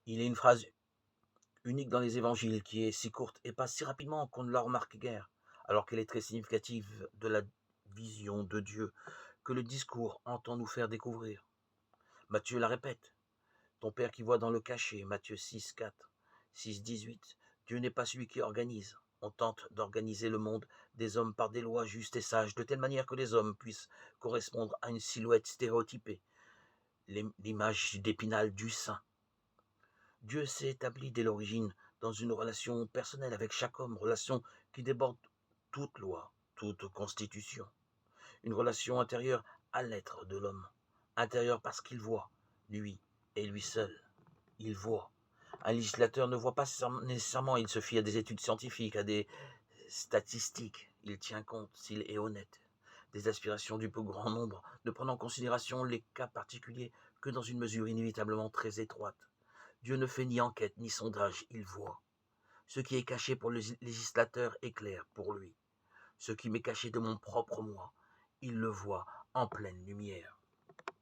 Il est une phrase unique dans les évangiles qui est si courte et passe si rapidement qu'on ne la remarque guère, alors qu'elle est très significative de la vision de Dieu que le discours entend nous faire découvrir. Matthieu la répète. Ton Père qui voit dans le cachet, Matthieu 6, 4, 6, 18. Dieu n'est pas celui qui organise. On tente d'organiser le monde des hommes par des lois justes et sages, de telle manière que les hommes puissent correspondre à une silhouette stéréotypée, l'image d'Épinal du saint. Dieu s'est établi dès l'origine dans une relation personnelle avec chaque homme, relation qui déborde toute loi, toute constitution. Une relation intérieure à l'être de l'homme. Intérieure parce qu'il voit, lui et lui seul. Il voit. Un législateur ne voit pas nécessairement, il se fie à des études scientifiques, à des statistiques. Il tient compte, s'il est honnête, des aspirations du plus grand nombre, ne prenant en considération les cas particuliers que dans une mesure inévitablement très étroite. Dieu ne fait ni enquête ni sondage, il voit. Ce qui est caché pour le législateur est clair pour lui. Ce qui m'est caché de mon propre moi, il le voit en pleine lumière.